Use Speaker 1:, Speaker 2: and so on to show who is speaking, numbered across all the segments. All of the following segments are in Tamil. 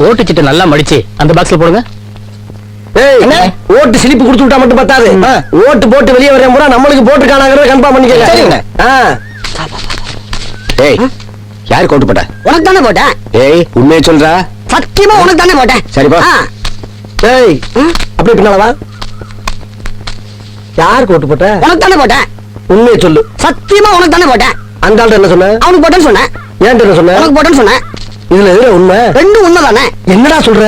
Speaker 1: ஓட்டு சீட்டை நல்லா மடிச்சு அந்த பாக்ஸ்ல போடுங்க.
Speaker 2: ஓட்டு சிலிப்பு கொடுத்து விட்டா மட்டும் பத்தாது. ஓட்டு போட்டு வெளியே வர முறை நம்மளுக்கு போட்டுருக்கானாங்கிறத கன்ஃபார்ம் பண்ணிக்கங்க.
Speaker 3: ஏய், யாருக்கு ஓட்டு போட்ட?
Speaker 2: உனக்கு தானே போட்டேன்.
Speaker 3: ஏய், உண்மையை சொல்றா?
Speaker 2: சத்தியமா உனக்கு தானே போட்டேன்.
Speaker 3: சரிப்பா.
Speaker 2: ஏய், அப்படி பின்னாலவா? யாருக்கு ஓட்டு போட்ட? உனக்கு தானே போட்டேன். உண்மையை சொல்லு. சத்தியமா உனக்கு தானே போட்டேன். அந்த ஆள்கிட்ட என்ன சொன்ன? அவனுக்கு போட்டேன்னு சொன்னேன். ஏன்ட்ட என்ன சொன்ன? உனக்கு போட்டேன்னு சொன்னேன். இதுல எதுல உண்மை? ரெண்டும் உண்மைதானே. என்னடா சொல்ற?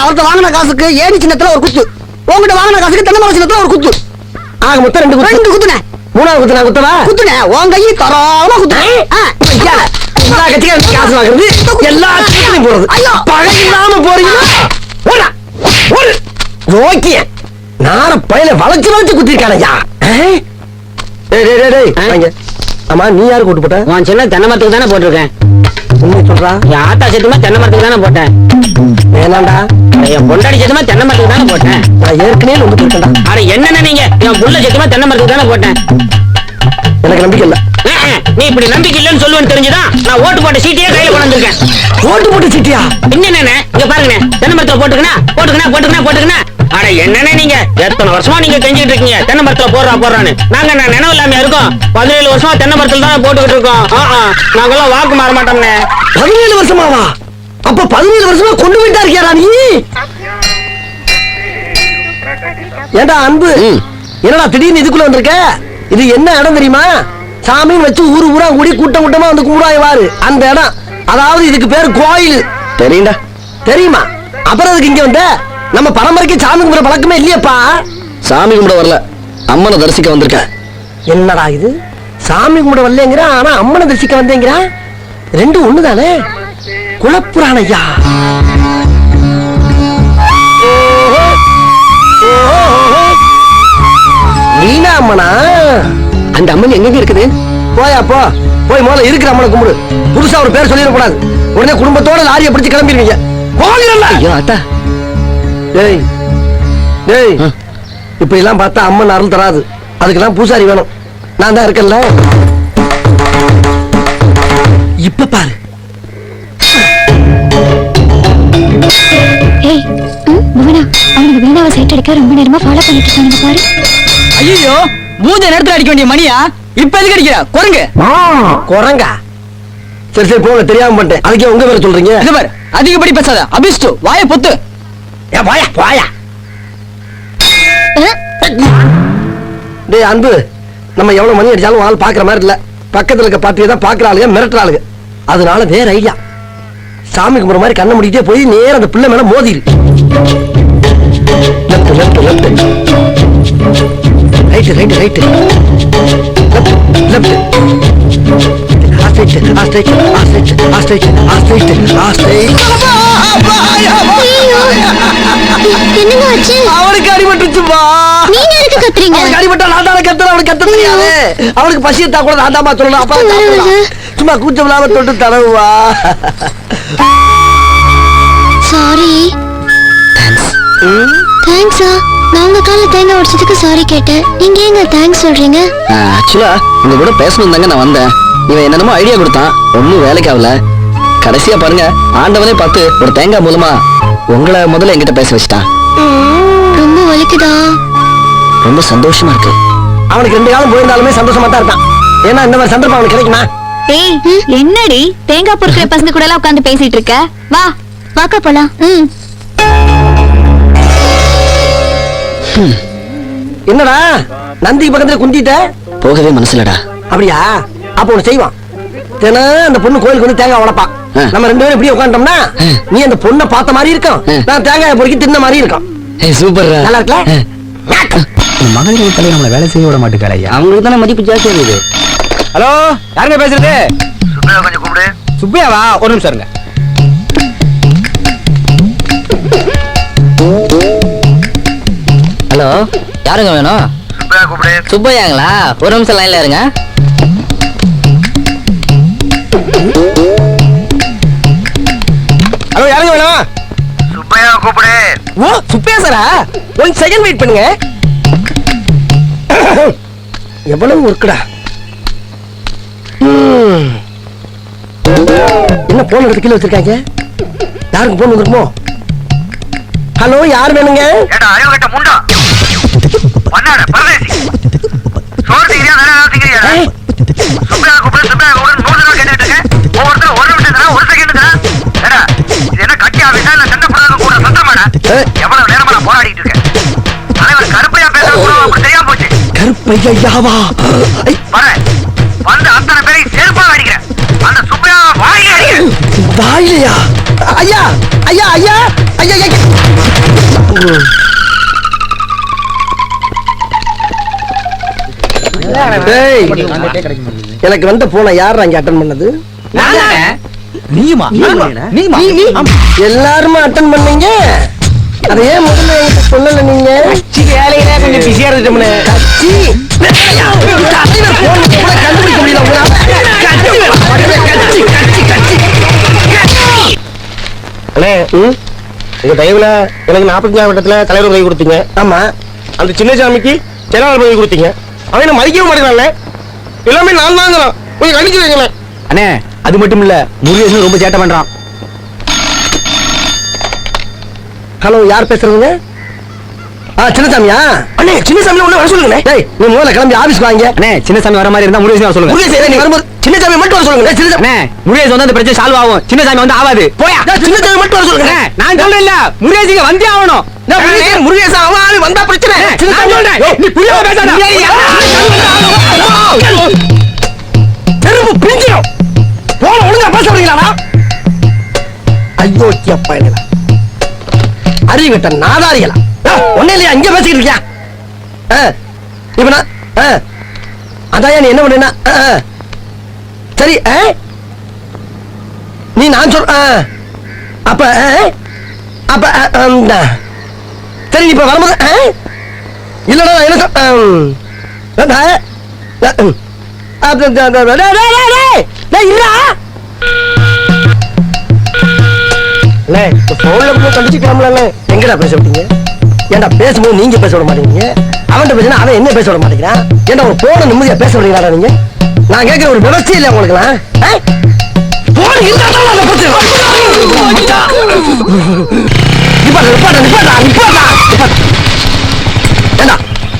Speaker 2: அவர்கிட்ட வாங்கின காசுக்கு ஏணி சின்னத்துல ஒரு குத்து, உங்ககிட்ட வாங்கின காசுக்கு தென்னை மரம் சின்னத்துல ஒரு குத்து. ஆக மொத்தம் ரெண்டு குத்து. ரெண்டு குத்துனே. மூணாவது குத்து நான் குத்தவா? குத்துனே. உன் கையை தரோமா குத்துனே. எல்லா கட்சிக்கும் காசு வாங்குறது, எல்லா கட்சியும் போறது. பகை இல்லாம போறீங்க. ஓடா ஓடு. ஓகே, நார பையில வளைச்சு வளைச்சு குத்திருக்கானயா. ஆமா, நீ யாருக்கு ஓட்டு போட்ட?
Speaker 1: உன் சின்ன தென்னை மரத்துக்கு தானே போட்டிருக்கேன்.
Speaker 2: சொல்றா?
Speaker 1: என் ஆத்தா சத்துமா தென்னை மரத்துக்கு தானே போட்டேன்.
Speaker 2: வேணாண்டா,
Speaker 1: என் பொண்டாடி சத்துமா தென்னை மரத்துக்கு தானே போட்டேன்.
Speaker 2: நான் ஏற்கனவே வந்து போட்டேன்டா.
Speaker 1: அட என்னென்ன நீங்க, என் புள்ள சத்துமா தென்னை மரத்துக்கு தானே போட்டேன்.
Speaker 2: எனக்கு நம்பிக்கை இல்ல.
Speaker 1: நீ இப்படி நம்பிக்கை இல்லன்னு சொல்லுவேன்னு தெரிஞ்சுதான் நான் ஓட்டு போட்ட சீட்டையே கையில கொண்டு வந்திருக்கேன்.
Speaker 2: ஓட்டு போட்ட சீட்டியா?
Speaker 1: என்னென்ன இங்க பாருங்க, தென்னை மரத்துல போட்டுக்கனா. அட என்னென்ன நீங்க எத்தனை வருஷமா நீங்க செஞ்சுட்டு இருக்கீங்க தென்னை மரத்துல போடுறான்னு. நாங்க நினைவு இல்லாம இருக்கோம். 17 வருஷமா தென்னை மரத்துல தான் போட்டுக்கிட்டு இருக்கோம். நாங்கெல்லாம் வாக்கு மாற மாட்டோம்னே.
Speaker 2: 17 வருஷமாவா? அப்ப 17 வருஷமா கொண்டு போயிட்டா இருக்கியாரா நீ? ஏண்டா அன்பு, என்னடா திடீர்னு இதுக்குள்ள வந்திருக்க? இது என்ன இடம் தெரியுமா? சாமின்னு வச்சு ஊரு ஊரா கூடி கூட்டம் கூட்டமா வந்து கும்பிடாயவாரு அந்த இடம். அதாவது இதுக்கு பேரு கோயில்.
Speaker 3: தெரியுண்டா?
Speaker 2: தெரியுமா? அப்புறம் அதுக்கு இங்க வந்த? நம்ம பரம்பரைக்கு சாமி கும்பிட பழக்கமே இல்லையப்பா.
Speaker 3: சாமி கும்பிட வரல, அம்மனை தரிசிக்க வந்திருக்கேன்.
Speaker 2: என்னடா இது, சாமி கும்பிட வரலங்கிற ஆனா அம்மனை தரிசிக்க வந்தேங்கிற? ரெண்டும் ஒண்ணுதானே? குலப்புராண ஐயா. நீனா அம்மனா?
Speaker 3: அந்த அம்மன் எங்க இருக்குது?
Speaker 2: போயா போ, போய் முதல்ல இருக்கிற அம்மனை கும்பிடு. புதுசா ஒரு பேர் சொல்லிடக்கூடாது. உடனே குடும்பத்தோட லாரியை பிடிச்சு கிளம்பிடுவீங்க.
Speaker 3: ஐயோ அத்தா.
Speaker 2: டேய் டேய், இப்படி எல்லாம் பார்த்தா அம்மன் அருள் தராது. அதுக்கெல்லாம் பூசாரி வேணும். நான் தான் இருக்கேன்ல. இப்ப பாரு.
Speaker 4: ஏய் புவனா, அவங்க வீணாவை சைட் அடிக்க ரொம்ப நேரமா ஃபாலோ பண்ணிட்டு இருக்காங்க பாரு.
Speaker 1: ஐயோ, மூஞ்ச நேரத்துல அடிக்க வேண்டிய மணியா இப்ப எதுக்கு அடிக்கிற? குரங்கு.
Speaker 2: குரங்கா? சரி சரி போங்க, தெரியாம பண்ணிட்டேன். அதுக்கே உங்க பேரை சொல்றீங்க?
Speaker 1: இது பாரு, அதிகப்படி பேசாத. அபிஷ்டு வாயை பொத்து.
Speaker 2: போயா போயா. டேய் அன்பு, நம்ம எவ்வளவு மணி அடிச்சாலும் ஆள் பாக்குற மாதிரி இல்ல. பக்கத்துல இருக்க பாட்டியை தான் பாக்குற ஆளுங்க, மிரட்டுற ஆளுங்க. அதனால வேற ஐடியா. சாமி கும்பிட மாதிரி கண்ணை முடிக்கிட்டே போய் நேரம் அந்த பிள்ளை மேல மோதிரு. Left left left, right right right, left left, அவனுக்கு அடிபட்டுச்சுப்பா.
Speaker 4: நீங்க எதுக்கு கத்துறீங்க?
Speaker 2: அவனுக்கு அடிபட்டா நான் தானே கத்துறேன். அவனுக்கு கத்த தெரியாது. அவனுக்கு பசி எடுத்தா கூட நான் தாமா சொல்லணும். அப்பா சும்மா கூச்சம் இல்லாம தொட்டு தடவுவா.
Speaker 4: சாரி. தேங்க்ஸா. நான் உங்க கால தேங்காய் உடைச்சதுக்கு சாரி கேட்டேன். நீங்க ஏங்க தேங்க்ஸ் சொல்றீங்க?
Speaker 3: ஆக்சுவலா உங்க கூட பேசணும் தாங்க நான் வந்தேன். இவன் என்னென்னமோ ஐடியா கொடுத்தான், ஒன்னும் வேலைக்கு ஆகல. கடைசியா பாருங்க, ஆண்டவனே பார்த்து ஒரு தேங்காய் மூலமா உங்களை முதல்ல என்கிட்ட பேச வச்சுட்டான்.
Speaker 4: ரொம்ப வலிக்குதா?
Speaker 3: ரொம்ப சந்தோஷமா இருக்கு.
Speaker 2: அவனுக்கு 2 காலம் போயிருந்தாலுமே சந்தோஷமா தான் இருக்கான். ஏன்னா இந்த மாதிரி சந்தர்ப்பம் அவனுக்கு கிடைக்குமா?
Speaker 4: ஏய் என்னடி தேங்காய் பொறுக்கிற பசங்க கூட எல்லாம் உட்கார்ந்து பேசிட்டு இருக்க? வா வாக்கா போலாம்.
Speaker 2: என்னடா நந்திக்கு பக்கத்துல குந்திட்ட?
Speaker 3: போகவே மனசுலடா.
Speaker 2: அப்படியா? அப்ப ஒண்ணு செய்வான். தினம் அந்த பொண்ணு கோயிலுக்கு வந்து தேங்காய் உடைப்பான். நம்ம 2 பேரும் இப்படி உட்காந்துட்டோம்னா நீ அந்த பொண்ணை பார்த்த மாதிரி இருக்கும், நான் தேங்காய் பொறுக்கி தின்ன மாதிரி இருக்கும்.
Speaker 3: சூப்பர்.
Speaker 2: நல்லா இருக்கல?
Speaker 1: மகளிர் தலை நம்மள வேலை செய்ய விட மாட்டேங்கிறாங்க. அவங்களுக்கு தானே மதிப்பு ஜாஸ்தி இருக்குது. ஹலோ, யாருங்க பேசுறது?
Speaker 5: சுப்பையா, கொஞ்சம் கூப்பிடு.
Speaker 1: சுப்பையாவா? ஒரு நிமிஷம் இருங்க.
Speaker 6: ஹலோ, யாருங்க வேணும்?
Speaker 5: சுப்பையா கூப்பிடு.
Speaker 6: சுப்பையாங்களா? ஒரு நிமிஷம் லைன்ல இருங்க.
Speaker 2: ஹலோ, யாருங்க வேணும்?
Speaker 5: சுப்பையா கூப்பிடு.
Speaker 2: ஓ சுப்பையா சாரா? 1 செகண்ட் வெயிட் பண்ணுங்க. எவ்வளவு ஒர்க்குடா. என்ன போன் எடுத்து கீழே வச்சிருக்காங்க? யாருக்கு போன் வந்துருக்குமோ? ஹலோ, யார் வேணுங்க?
Speaker 5: ஏடா அறிவு கட்ட முண்டா பண்ணாட பரதேசி சோறு திங்கிறியா வேற ஏதாவது திங்கிறியா சுப்பையா கூப்பிடு சுப்பையா கூப்பிடு 100 தடவை கேட்டுட்டு இருக்கேன். ஒவ்வொருத்தரும் ஒரு நிமிஷம் தரா ஒரு செகண்ட் தரா. ஏடா இது என்ன கட்டி ஆபீஸா இல்ல சண்டை போடுறது கூட சத்தமாடா? எவ்வளவு நேரமா நான் போராடிட்டு இருக்கேன். தலைவர் கருப்பையா பேச கூட அப்படி தெரியாம போச்சு.
Speaker 2: கருப்பையாவா?
Speaker 5: வரேன் வந்து அத்தனை பேரையும் செருப்பா அடிக்கிறேன். அந்த சுப்பையா வாயில அடிக்கிறேன்.
Speaker 2: வாயிலையா? ஐயா ஐயா ஐயா ஐயா ஐயா. டேய், எனக்கு வந்த போன யார் அங்க அட்டன் பண்ணது? எல்லாருமே அட்டன் பண்ணீங்க. அத ஏன் முதல்ல என்கிட்ட சொல்லல நீங்க?
Speaker 1: வேலையில கொஞ்சம் பிஸியா இருந்துட்டோம்னு.
Speaker 2: கட்சி தலைவர் போன் கூட கண்டுபிடிக்க முடியல உங்களால.
Speaker 1: அண்ணே, உங்க தயவுல எனக்கு 45 வட்டத்துல தலைவர் உதவி கொடுத்தீங்க.
Speaker 2: ஆமா,
Speaker 1: அந்த சின்ன சாமிக்கு செயலாளர் பதவி கொடுத்தீங்க. அவன் என்ன மதிக்கவே மாட்டேங்கிறான்ல. எல்லாமே நான் தாங்கிறான். கொஞ்சம் கண்டிச்சு வைங்களேன்.
Speaker 3: அண்ணே, அது மட்டும் இல்ல, முருகேசன் ரொம்ப சேட்டை பண்றான்.
Speaker 2: ஹலோ, யார் பேசுறதுங்க? சின்னசாமியா? அண்ணே, சின்னசாமி ஒண்ணு வர சொல்லுங்க. டேய், நீ முதல்ல கிளம்பி ஆபீஸ்க்கு வாங்க.
Speaker 3: அண்ணே, சின்னசாமி வர மாதிரி இருந்தா முருகேசன் வர சொல்லுங்க.
Speaker 2: முருகேசன் நீ வரும்போது சின்னசாமி மட்டும் வர சொல்லுங்க. சின்னசாமி
Speaker 3: அண்ணே, முருகேசன் வந்து அந்த பிரச்சனை சால்வ் ஆகும். சின்னசாமி வந்து ஆகாது. போயா,
Speaker 2: சின்னசாமி மட்டும் வர சொல்லுங்க.
Speaker 3: நான் சொல்றேன்ல, முருகேசன் வந்தே ஆகணும்.
Speaker 2: முருகேசன் அவன் ஆளு வந்தா பிரச்சனை.
Speaker 3: நான் சொல்றேன், நீ புரியாம பேசாத.
Speaker 2: தெருவு பிரிஞ்சிடும். போன ஒழுங்கா பேச முடியலடா. ஐயோ அப்பா, என்ன அறிவிட்ட நாதாரிகளா? ஒண்ணே இல்லையா, இங்க பேசிக்கிட்டு இருக்கியா? இப்ப நான் அதான் நீ என்ன பண்ணா? சரி, நீ நான் சொல் அப்ப அப்ப சரி, இப்ப வரும்போது இல்லடா என்ன எங்கடா பேச விட்டீங்க? ஏன்டா பேசும்போது நீங்க பேச விட மாட்டீங்க? அவன்கிட்ட பேசினா அவன் என்ன பேச விட மாட்டேங்கிறான்? ஏன்டா ஒரு போன நிம்மதியா பேச விடுறீங்களா நீங்க? நான் கேட்கிற ஒரு விவசாயம் இல்ல உங்களுக்கு.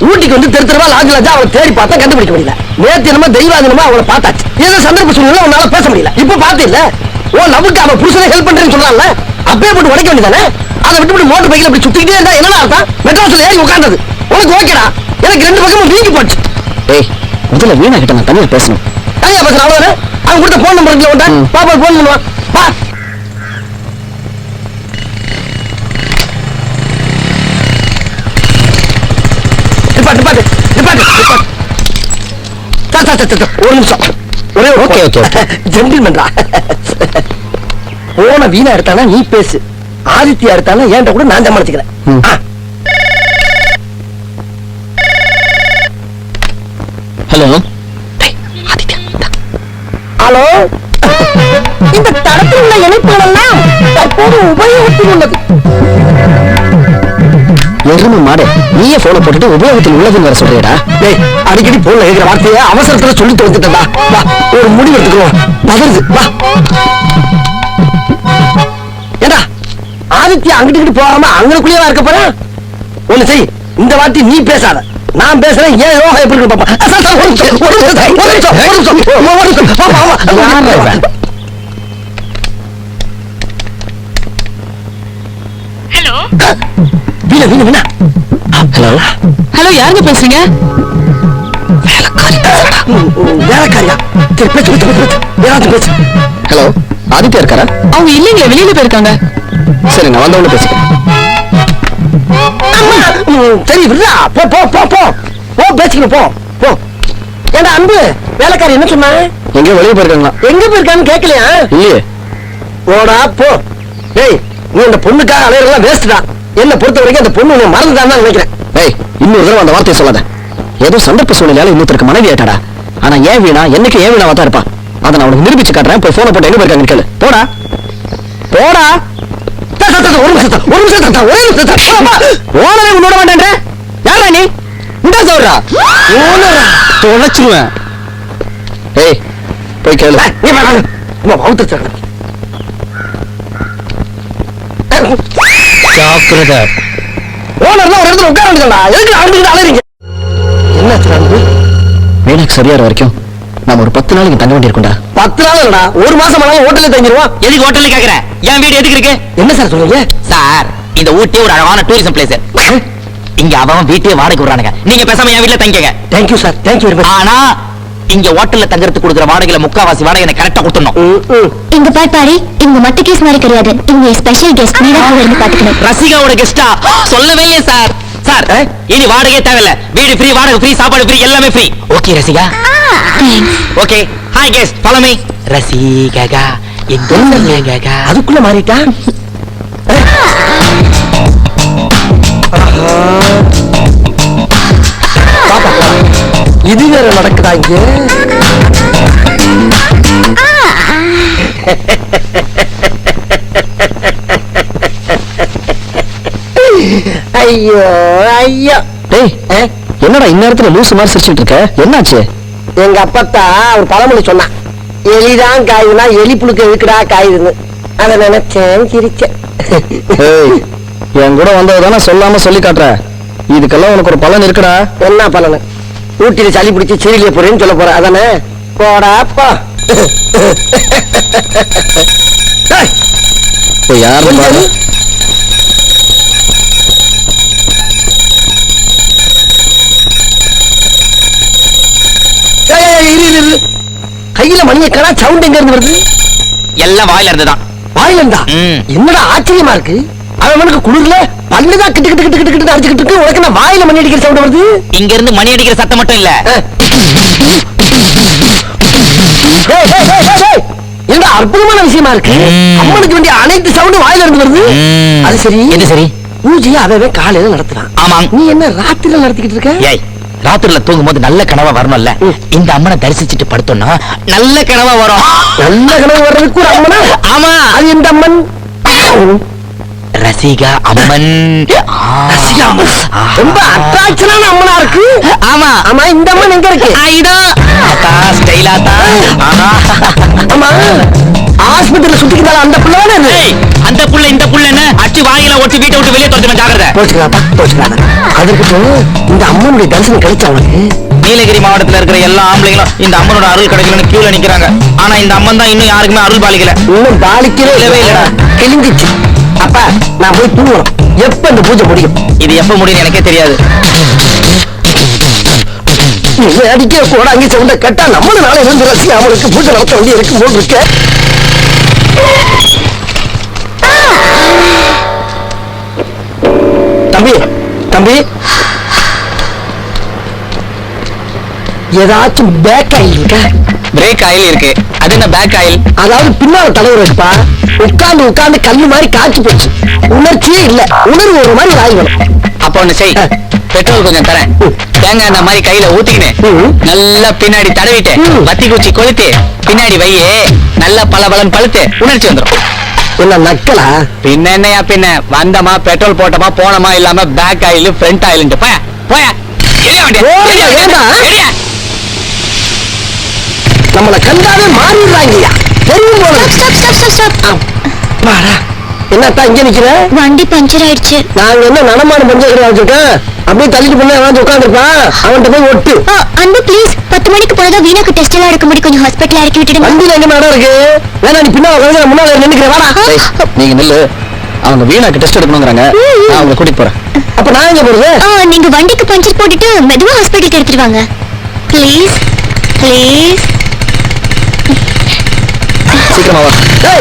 Speaker 2: ஊட்டிக்கு வந்து தெரு தெருவா லாஜ் லாஜா அவளை தேடி பார்த்தா கண்டுபிடிக்க முடியல. நேற்று என்னமோ தெய்வாதனமா அவளை பார்த்தாச்சு. ஏதோ சந்தர்ப்ப சூழ்நிலை உன்னால பேச முடியல. இப்ப பார்த்து இல்ல, ஓ லவ்வுக்கு அவன் புருஷனை ஹெல்ப் பண்றேன்னு சொல்றான்ல, அப்பயே போட்டு உடைக்க வேண்டியதானே? அதை விட்டு மோட்டர் பைக்கில் அப்படி சுத்திக்கிட்டே இருந்தா என்னடா அர்த்தம்? மெட்ராஸ்ல ஏறி உட்கார்ந்தது உனக்கு ஓகேடா? எனக்கு 2 பக்கமும் வீங்கி போச்சு.
Speaker 3: ஏய், முதல்ல வீணா கிட்ட நான் தனியா பேசணும்.
Speaker 2: தனியா பேசுறேன் அவ்வளவுதானே? அவன் கொடுத்த போன் நம்பர் இருக்குல்ல உன்ட்ட, பாப்பா போன் பண்ணுவான். பா ஒரு நிமிஷம், ஒரே
Speaker 3: ஓகே ஓகே
Speaker 2: ஜென்டில்மேன்டா. போன வீணா எடுத்தானா நீ பேசு, ஆதித்யா எடுத்தானா ஏன்ட்ட கூட நான் சமாளிச்சுக்கிறேன்.
Speaker 3: ஹலோ,
Speaker 2: ஹலோ, இந்த தடத்தில் உள்ள இணைப்புகள் எல்லாம் தற்போது உபயோகத்தில் உள்ளது.
Speaker 3: எருமை மாடு, நீயே போனை போட்டுட்டு உபயோகத்தில் உள்ளதுன்னு வர சொல்றியடா?
Speaker 2: டேய், அடிக்கடி போன்ல கேட்கிற வார்த்தையை அவசரத்துல சொல்லி தொலைச்சிட்டா. வா, ஒரு முடிவு எடுத்துக்கிறோம். பதறுது, வா. ஏண்டா ஆதித்யா அங்கிட்டு போகாம அங்களுக்குள்ளேயே இருக்க போற? ஒண்ணு செய், இந்த வாட்டி நீ பேசாத, நான் பேசுறேன். ஏன் யோகா எப்படி இருக்கு பாப்பா.
Speaker 3: ஹலோ
Speaker 7: ஹலோ, யாருங்க பேசுறீங்க?
Speaker 2: வேலைக்காரியா? சரி, பேசு பேசு பேசு, ஏதாச்சும் பேசு.
Speaker 3: ஹலோ, ஆதித்யா இருக்காரா?
Speaker 7: அவங்க இல்லைங்க, வெளியில போயிருக்காங்க.
Speaker 3: சரி, நான் வந்தவங்க பேசிக்கிறேன்.
Speaker 2: சரி விடுறா, போ போ போ போ போ, பேசிக்கணும், போ போ. ஏண்டா அன்பு, வேலைக்காரி என்ன சொன்னா?
Speaker 3: எங்கேயோ வெளியே போயிருக்காங்களா?
Speaker 2: எங்க போயிருக்கான்னு கேட்கலையா?
Speaker 3: இல்லையே.
Speaker 2: போடா போ. டேய், நீ அந்த பொண்ணுக்காக அலையறதெல்லாம் வேஸ்ட்டா. என்ன பொறுத்த வரைக்கும் அந்த பொண்ணு உன்னை மறந்துட்டான்னு நினைக்கிறேன்.
Speaker 3: ஏய், இன்னொரு தடவை அந்த வார்த்தையை சொல்லாத. ஏதோ சந்தர்ப்ப சூழ்நிலையால இன்னொருத்தருக்கு மனைவி ஆயிட்டாடா. ஆனா ஏன் வீணா, என்னைக்கு ஏன் வீணாவா தான் இருப்பா. அதை நான் உனக்கு நிரூபிச்சு காட்டுறேன். போய் போனை போட்டு எங்க போயிருக்காங்கன்னு கேளு. போடா போடா.
Speaker 2: ஒரு நிமிஷம்
Speaker 3: ஓனரை உன்னோட மாட்டேன்ற யாரா நீ? இந்த சொல்றா தொலைச்சிருவேன். ஏய், போய் கேளு.
Speaker 6: ஜாக்கிரதை.
Speaker 2: ஓனர்லாம் ஒரு இடத்துல உட்கார வேண்டியதுடா. எதுக்கு அழுதுகிட்டு அலைறீங்க? என்ன
Speaker 3: மீனாக்கு சரியாற வரைக்கும் நாம ஒரு 10 நாளைக்கு தங்க வேண்டியிருக்கும்டா.
Speaker 2: 10 நாள் இல்லடா, ஒரு மாசம் ஆனாலும் ஹோட்டல்ல தங்கிடுவோம்.
Speaker 6: எதுக்கு ஹோட்டல்ல கேக்குற? என் வீடு எதுக்கு இருக்கு?
Speaker 2: என்ன சார் சொல்றீங்க?
Speaker 6: சார், இந்த ஊட்டி ஒரு அழகான டூரிசம் பிளேஸ். இங்க அவன் வீட்டையே வாடகை விடுறானுங்க. நீங்க பேசாம என் வீட்ல தங்கிக்கங்க.
Speaker 2: Thank you sir, thank you very much.
Speaker 6: ஆனா இங்க ஹோட்டல்ல தங்கறதுக்கு கொடுக்குற வாடகையில முக்காவாசி வாடகை எனக்கு கரெக்டா கொடுத்துடணும்.
Speaker 4: இங்க பாரு, இவங்க மத்த கேஸ் மாதிரி கிடையாது. இவங்க ஸ்பெஷல் கெஸ்ட். நீ தான் இருந்து பாத்துக்கணும்.
Speaker 6: ரசிகாவோட கெஸ்டா? சொல்லவே இல்லையே சார். சார், இனி வாடகையே தேவையில்ல. வீடு ஃப்ரீ, வாடகை ஃப்ரீ, சாப்பாடு ஃப்ரீ, எல்லாமே free. Okay Rasika? Okay. Hi guest, follow me. Rasika எங்க?
Speaker 2: அதுக்குள்ள மாறிட்டா? இது வேற நடக்குதா இங்க? ஐயோ ஐயோ.
Speaker 3: டேய், என்னடா இந்நேரத்துல லூசு மாதிரி சிரிச்சிட்டு இருக்க? என்னாச்சு?
Speaker 2: எங்க அப்பத்தா ஒரு பழமொழி சொன்னான். எலிதான் காயுதுன்னா எலி புழுக்க இருக்குடா காயுதுன்னு. அதை நினைச்சேன், சிரிச்சேன்.
Speaker 3: ஏய், என் கூட வந்ததுதானே சொல்லாம சொல்லி காட்டுற. இதுக்கெல்லாம் உனக்கு ஒரு பலன் இருக்குடா.
Speaker 2: என்ன பலனு? ஊட்டியில சளி பிடிச்சி சீரியல போறேன்னு சொல்ல போற அதானே? போடாப்பா.
Speaker 3: இப்போ யாரு பாரு.
Speaker 2: கையில மணியை கடா சவுண்ட் எங்க இருந்து வருது?
Speaker 6: எல்லாம் வாயில இருந்துதான்.
Speaker 2: வாயில இருந்தா? என்னடா ஆச்சரியமா இருக்கு. அவனுக்கு குளிர்ல பல்லுதான் கிட்டு கிட்டு கிட்டு கிட்டு கிட்டு அடிச்சுக்கிட்டு இருக்கு. உனக்கு என்ன வாயில மணி அடிக்கிற சவுண்ட் வருது?
Speaker 6: இங்க இருந்து மணி அடிக்கிற சத்தம் மட்டும் இல்ல.
Speaker 2: என்ன அற்புதமான விஷயமா இருக்கு. அம்மனுக்கு வேண்டிய அனைத்து சவுண்டும் வாயில இருந்து வருது. அது சரி.
Speaker 6: எது சரி?
Speaker 2: பூஜையை அவவே காலையில நடத்துறான்.
Speaker 6: ஆமா.
Speaker 2: நீ என்ன ராத்திரில நடத்திக்கிட்டு இருக்க?
Speaker 6: ஏய், ராத்திரில தூங்கும் போது நல்ல கனவா வரணும்ல. இந்த அம்மனை தரிசிச்சுட்டு படுத்தோம்னா நல்ல கனவா வரும்.
Speaker 2: நல்ல கனவு வர்றதுக்கு ஒரு அம்மனா?
Speaker 6: ஆமா.
Speaker 2: அது எந்த அம்மன்?
Speaker 6: ரசிகா அம்மன்.
Speaker 2: ரசிகா அம்மன். ரொம்ப அட்ராக்ஷனான அம்மனா இருக்கு.
Speaker 6: ஆமா.
Speaker 2: ஆமா, இந்த அம்மன் எங்க இருக்கு?
Speaker 6: இதோ ஸ்டைலா தான்.
Speaker 2: ஆமா, ஆஸ்பத்திரியில சுத்திக்கிட்டால அந்த புள்ளதானே இது?
Speaker 6: அந்த புள்ள இந்த புள்ள என்ன அச்சு வாயில ஒட்டி வீட்டை விட்டு வெளியே தோற்று ஜாகிரதை.
Speaker 2: போச்சுக்கலாப்பா, போச்சுக்கலாம். அதுக்கு இந்த அம்மனுடைய தரிசனம் கிடைச்ச அவனுக்கு.
Speaker 6: நீலகிரி மாவட்டத்துல இருக்கிற எல்லா ஆம்பளைங்களும் இந்த அம்மனோட அருள் கிடைக்கலன்னு கீழே நிக்கிறாங்க. ஆனா இந்த அம்மன் தான் இன்னும் யாருக்குமே அருள் பாலிக்கல.
Speaker 2: இன்னும் பாலிக்கவே இல்லடா, கிழிஞ்சிச்சு. அப்ப நான் போய் தூங்கணும். எப்ப இந்த பூஜை முடியும்?
Speaker 6: இது எப்ப முடியும் எனக்கே தெரியாது.
Speaker 2: அடிக்கிற கூட அங்கே சவுண்ட கட்டா நம்மள நாளை இருந்து ரசிகா அவனுக்கு பூஜை நடத்த வேண்டிய இருக்கு போல் இருக்க. தம்பி தம்பி, ஏதாச்சும் பேக் ஆயில் இருக்கா?
Speaker 6: பிரேக் ஆயில் இருக்கு. அது என்ன பேக் ஆயில்?
Speaker 2: அதாவது பின்னால தலைவர் இருப்பா. உட்கார்ந்து உட்கார்ந்து கல்லு மாதிரி காய்ச்சி போச்சு. உணர்ச்சியே இல்ல, உணர்வு ஒரு மாதிரி ஆகி வரும்.
Speaker 6: அப்ப ஒண்ணு செய், பெட்ரோல் கொஞ்சம் தரேன். தேங்காய் அந்த மாதிரி கையில ஊத்திக்கின்னு நல்லா பின்னாடி தடவிட்டு வத்தி குச்சி கொளுத்து பின்னாடி வையே. நல்லா பலபலன் பழுத்து உணர்ச்சி வந்துடும்.
Speaker 2: என்ன நக்கலா?
Speaker 6: பின்ன என்னையா பின்ன, வந்தமா பெட்ரோல் போட்டோமா போனோமா இல்லாம பேக் ஆயில் ஃப்ரண்ட் ஆயில் போயா போயா.
Speaker 2: நம்மள கண்டாவே மாறிடுறாங்கய்யா. தெரியும் போல. என்னத்தா இங்க நிக்கிற?
Speaker 4: வண்டி பஞ்சர் ஆயிடுச்சு.
Speaker 2: நாங்க என்ன நடமாடும் பஞ்சர் கிடையாது வச்சிருக்கேன். அப்படியே தள்ளிட்டு பண்ண எவனாச்சும் உட்காந்துருப்பான். அவன்கிட்ட போய் ஒட்டு.
Speaker 4: அன்பு ப்ளீஸ், 10 மணிக்கு போனதா வீணாக்கு டெஸ்ட் எல்லாம் எடுக்க முடியும். கொஞ்சம் ஹாஸ்பிட்டல் இறக்கி விட்டுடுங்க.
Speaker 2: வண்டியில எங்க இடம் இருக்கு? வேணா நீ பின்னால உட்காந்து முன்னால நின்னுக்கிறேன். வாடா.
Speaker 3: நீங்க நில்லு. அவங்க வீணாக்கு டெஸ்ட் எடுக்கணுங்கிறாங்க. நான் அவங்க கூட்டிட்டு போறேன்.
Speaker 2: அப்ப நான் எங்க போறது?
Speaker 4: நீங்க வண்டிக்கு பஞ்சர் போட்டுட்டு மெதுவா ஹாஸ்பிட்டலுக்கு எடுத்துட்டு வாங்க. Please please.
Speaker 3: சீக்கிரமா வா.
Speaker 4: பை.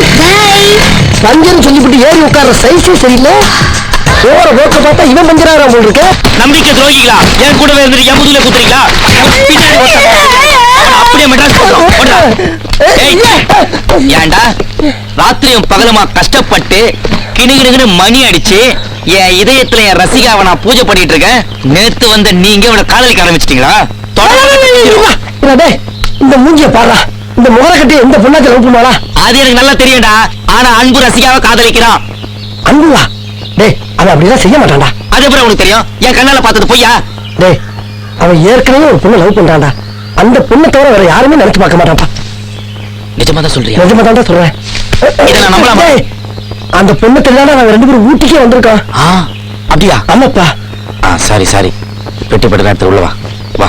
Speaker 2: பஞ்சர்னு சொல்லிவிட்டு ஏறி உட்கார்ற சைஸும் சரியில்லை. போற போக்க பார்த்தா இவன் பஞ்சராக போல் இருக்க.
Speaker 6: நம்பிக்கை துரோகிகளா? என் கூடவே இருந்துட்டு என் முதுகுல குத்துறீங்களா? அப்படியே மெட்ராஸ் போடுறோம். ஏன்டா ராத்திரியும் பகலுமா கஷ்டப்பட்டு கிணுகிணுன்னு மணி அடிச்சு என் இதயத்துல என் ரசிகாவை நான் பூஜை பண்ணிட்டு இருக்கேன். நேத்து வந்த நீங்க இவனை காதலிக்க ஆரம்பிச்சிட்டீங்களா?
Speaker 2: இந்த மூஞ்சிய பாரா. இந்த முகர கட்டி எந்த பொண்ணாச்சும் லவ் பண்ணுவாளா?
Speaker 6: அது எனக்கு நல்லா தெரியும்டா. ஆனா அன்பு ரசிகாவை காதலிக்கிறான்.
Speaker 2: அன்புவா? டேய், அவன் அப்படிலாம் செய்ய மாட்டான்டா.
Speaker 6: அது எப்படி உனக்கு தெரியும்? என் கண்ணால பார்த்தது பொய்யா?
Speaker 2: டேய், அவன் ஏற்கனவே ஒரு பொண்ணை லவ் பண்றான்டா. அந்த பொண்ணை தவிர வேற யாருமே நினைச்சு பார்க்க மாட்டான்ப்பா.
Speaker 6: நிஜமா தான் சொல்றியா?
Speaker 2: நிஜமா தான் சொல்றேன்.
Speaker 6: இதை நான் நம்பலாமா?
Speaker 2: அந்த பொண்ணு தெரியாத நாங்க 2 பேரும் ஊட்டிக்கே வந்திருக்கோம்.
Speaker 6: அப்படியா?
Speaker 2: ஆமாப்பா.
Speaker 6: சாரி பெட்டி பட்டு நேரத்தில் உள்ள வா வா.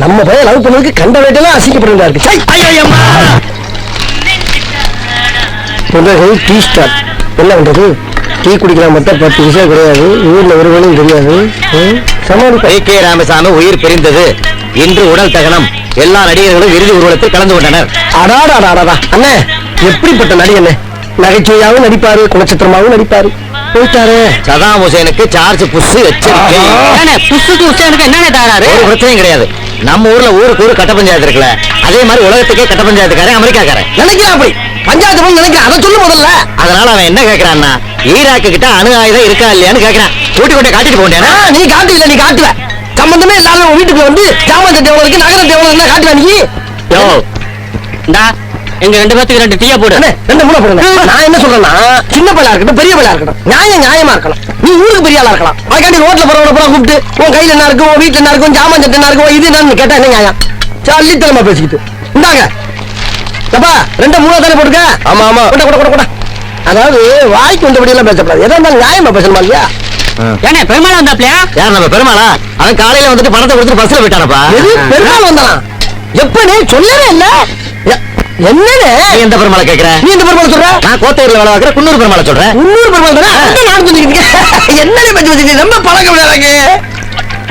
Speaker 2: நம்ம பையன் லவ் பண்ணதுக்கு கண்ட வேட்டெல்லாம் அசிங்கப்படுறதா இருக்கு. புன்னகை டீ ஸ்டார். என்ன பண்றது? டீ குடிக்கலாம் மட்டும் 10 விஷயம் கிடையாது. ஊர்ல ஒரு வேலையும் தெரியாது. சமாளிப்பா.
Speaker 6: கே ராமசாமி உயிர் பிரிந்தது. இன்று உடல் தகனம். எல்லா நடிகர்களும் இறுதி ஊர்வலத்தில் கலந்து கொண்டனர்.
Speaker 2: அடாடா அண்ணே, எப்படிப்பட்ட நடிகண்ணே! நகைச்சுவையாவும் நடிப்பாரு, குணச்சித்திரமாவும் நடிப்பாரு. போயிட்டாரு.
Speaker 6: சதாம் ஹுசேனுக்கு சார்ஜ் புஷ் எச்சரிக்கை.
Speaker 1: புஷ்ஷுக்கு ஹுசேனுக்கு என்னென்ன தகராறு?
Speaker 6: ஒரு பிரச்சனையும் கிடையாது. நம்ம ஊர்ல ஊருக்கு ஊரு கட்ட பஞ்சாயத்து இருக்குல்ல, அதே மாதிரி உலகத்துக்கே கட்ட பஞ்சாயத்துக்காரன் அமெரிக்காக்காரன்
Speaker 2: நினைக்கிறான். அப்படி பஞ்சாயத்து பண்ணி நினைக்கிறான். அதை சொல்லு முதல்ல.
Speaker 6: அதனால அவன் என்ன கேட்கறான்னா, ஈராக்கு கிட்ட அணு ஆயுதம் இருக்கா இல்லையான்னு கேட்கறான். கூட்டி கொண்டே காட்டிட்டு போண்டேனா?
Speaker 2: நீ காட்டு இல்ல, நீ காட்டுவ. சம்பந்தமே இல்லாத உன் வீட்டுக்கு வந்து ஜாமான் சட்டை எவ்வளவு இருக்கு, நகரம் எவ்வளவு இருந்தா காட்டுவ நீ.
Speaker 1: எங்க 2 பேத்துக்கு 2 டீயா போடு.
Speaker 2: 2 மூணு போடுங்க. நான் என்ன சொல்றேன்னா, சின்ன பையலா இருக்கட்டும், பெரிய பையலா இருக்கட்டும், நியாயமா இருக்கலாம். நீ ஊருக்கு பெரிய ஆளா இருக்கலாம். அதுக்காண்டி ரோட்ல போறவங்க பூரா கூப்பிட்டு உன் கையில என்ன இருக்கும், உன் வீட்டுல என்ன இருக்கும், ஜாமான் சட்டை என்ன இருக்கும், இது என்னன்னு கேட்டா என்ன நியாயம்? சல்லித்தனமா பேசிக்கிட்டு இந்தாங்க. அப்பா 2 மூணு தானே போட்டுக்க.
Speaker 6: ஆமா
Speaker 2: கூட. அதாவது வாய்க்கு வந்தபடி எல்லாம் பேசக்கூடாது. எதா இருந்தாலும் நியாயமா பேசணுமா இல்லையா?
Speaker 1: ஏன்னா பெருமாள் வந்தாப்லையா?
Speaker 6: யார் நம்ம பெருமாளா? அவன் காலையில வந்துட்டு பணத்தை கொடுத்துட்டு பஸ்ல போயிட்டானப்பா.
Speaker 2: எது பெருமாள் வந்தான்? எப்பனே சொல்லவே இல்ல. என்னன்னு
Speaker 6: நீ எந்த பெருமாளை கேக்குற?
Speaker 2: நீ எந்த பெருமாள் சொல்ற?
Speaker 6: நான் கோத்தூர்ல வேலை பார்க்கிற குன்னூர் பெருமாளை சொல்றேன்.
Speaker 2: குன்னூர் பெருமாள் தானே? நான் சொல்லிக்கிட்டு என்னன்னு பத்தி வச்சுக்கிட்டு ரொம்ப பழக்கம் எனக்கு.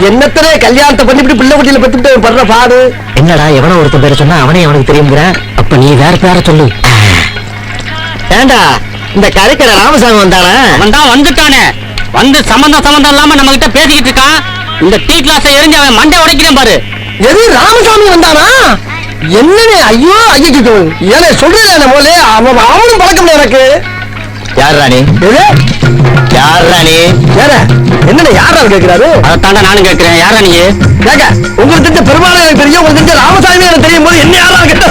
Speaker 2: என்னத்தனே கல்யாணத்தை பண்ணி இப்படி பிள்ளை குட்டியில பெற்றுட்டு படுற பாடு.
Speaker 6: என்னடா எவனோ ஒருத்தன் பேரை சொன்னா அவனே அவனுக்கு தெரியுங்கிற. அப்ப நீ வேற பேரை சொல்லு. ஏண்டா இந்த கரைக்கடை ராமசாமி வந்தானே?
Speaker 1: அவன் தான் வந்துட்டானே. வந்து சம்பந்தம் இல்லாம நம்ம கிட்ட பேசிக்கிட்டு இருக்கான். இந்த டீ கிளாஸை எரிஞ்சு அவன் மண்டை உடைக்கிறேன் பாரு.
Speaker 2: எது ராமசாமி வந்தானா? என்னன்னு? ஐயோ ஏன்னா சொல்றேன் போல அவனும் பழக்கம் எனக்கு.
Speaker 6: யார் ராணி? யார் ராணி?
Speaker 2: என்ன யாரா கேட்கிறாரு?
Speaker 1: அதைத்தாண்டா நானும் கேட்கிறேன். யாரா நீ?
Speaker 2: கேக்க உங்களுக்கு தெரிஞ்ச பெருமாள் எனக்கு தெரியும், உங்களுக்கு தெரிஞ்ச ராமசாமி எனக்கு தெரியும் போது என்ன யாரா கேட்டா?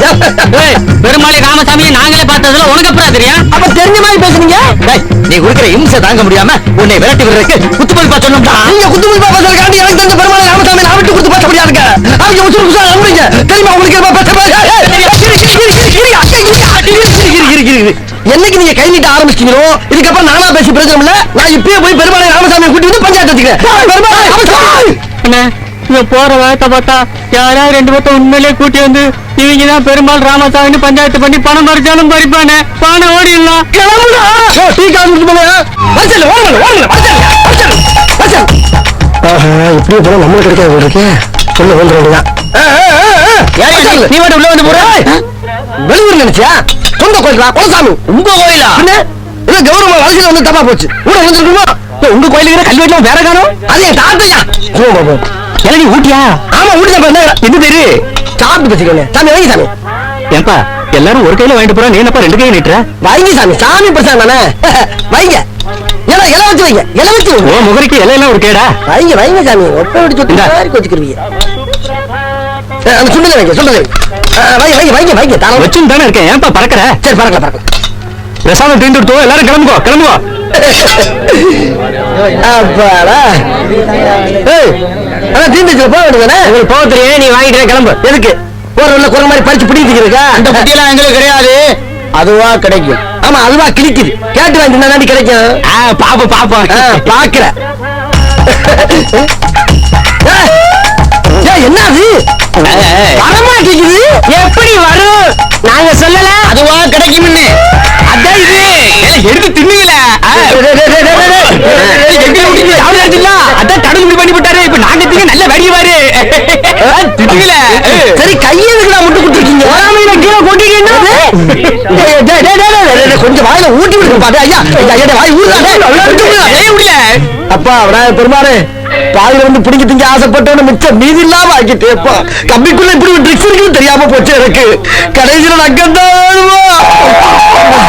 Speaker 1: பெருமாளை ராமசாமியை நாங்களே பார்த்ததுல உனக்கு அப்புறம் தெரியும்.
Speaker 2: அப்ப தெரிஞ்ச மாதிரி பேசுறீங்க.
Speaker 6: நீ கொடுக்கிற இம்சை தாங்க முடியாம உன்னை விரட்டி விடுறதுக்கு குத்துமதிப்பா சொன்னா.
Speaker 2: நீங்க குத்துமதிப்பா பேசுறதுக்காண்டி எனக்கு தெரிஞ்ச பெருமாளை ராமசாமி நான் விட்டு கொடுத்து பேச முடியாது. அவங்க உசுறு உசுரா நம்புறீங்க தெரியுமா உங்களுக்கு? என்னைக்கு நீங்க கை நீட்ட ஆரம்பிச்சீங்களோ இதுக்கப்புறம் நானா பேசி பிரச்சனை இல்ல. நான் இப்பயே போய் பெருமாளை ராமசாமி கூட்டி வந்து பஞ்சாயத்து வச்சுக்கிறேன்.
Speaker 1: போற வாய்த்த பார்த்தா யாராவது 2 பேர்த்த உண்மையிலே கூட்டி வந்து இவங்க தான் பெருமாள் ராமசாமி பஞ்சாயத்து பண்ணி பணம் பறிச்சாலும் பறிப்பானே. பானை ஓடிடலாம்.
Speaker 2: இப்படியே போனா நம்மளுக்கு கிடைக்காது இருக்கு. சொல்ல வந்துடுறா நீ மட்டும் உள்ள வந்து போற. வெளியூர் நினைச்சியா? சொந்த கோயிலா? குலசாமி உங்க கோயிலா? இல்ல கௌரவ வளர்ச்சியில வந்து தப்பா போச்சு. கூட வந்துருக்குமா? உங்க கோயிலுக்கு கல்வி வீட்டுல வேற காணும். அது என் தாத்தையா? நீ ஊட்டியா? ஆமா ஊட்டி. என்ன பேரு? சாப்பிட்டு பேசிக்கோங்க. சாமி வாங்கி சாமி.
Speaker 6: ஏன்பா எல்லாரும் ஒரு கையில வாங்கிட்டு போறா, நீ என்னப்பா 2 கையில நீட்டுற?
Speaker 2: வாங்கி சாமி. சாமி பிரசாதம் தானே. வைங்க. இலை வச்சு வைங்க. இலை வச்சு
Speaker 6: ஓ முகரிக்கு இலையெல்லாம் ஒரு கேடா?
Speaker 2: வைங்க சாமி. ஒப்ப விட்டு சொத்து வச்சுக்கிறீங்க. அந்த சுண்டலை வைங்க. சொல்றது வைங்க.
Speaker 6: வச்சுன்னு தானே இருக்கேன். ஏன்பா பறக்கிற?
Speaker 2: சரி பறக்கல.
Speaker 6: பிரசாதம் தீர்ந்துடுத்தோ, எல்லாரும் கிளம்புவோ.
Speaker 2: அப்பாடா. தீர்ந்துச்சு போக வேண்டியதானே? உங்களுக்கு போக தெரியும். நீ வாங்கிட்டு கிளம்பு. எதுக்கு போற குறை மாதிரி பறிச்சு பிடிச்சிருக்கா?
Speaker 6: அந்த குட்டியெல்லாம் எங்களுக்கு கிடையாது.
Speaker 2: அதுவா கிடைக்கும். ஆமா அதுவா கிழிக்குது. கேட்டு வாங்கிட்டு கிடைக்கும்.
Speaker 6: பாப்போம்
Speaker 2: பாக்குற. என்ன அது வரமாட்டேங்குது? எப்படி வரும்? நாங்க சொல்லல.
Speaker 6: அதுவா கிடைக்கும். அதான் இது எடுத்து தின்னுங்களே. அதான் தடுப்பு பண்ணி விட்டாரு. இப்ப நாங்க திங்க நல்ல வடிவாரு தின்னுங்களே.
Speaker 2: சரி கையெழுக்கு முட்டு கொடுத்துருக்கீங்க. கீழே கொட்டிட்டீங்க. கொஞ்சம் வாயில ஊட்டி விடுங்க. ஐயா வாய் ஊருல. அப்பா விநாயகர் பெருமாறு பாதியில வந்து பிடிக்க திங்க ஆசைப்பட்டவன மிச்சம் மீதி இல்லாம ஆக்கிட்டேப்பா. கம்பிக்குள்ள இப்படி ஒரு ட்ரிக்ஸ் இருக்குன்னு தெரியாம போச்சு எனக்கு. கடைசியில நக்கத்தான்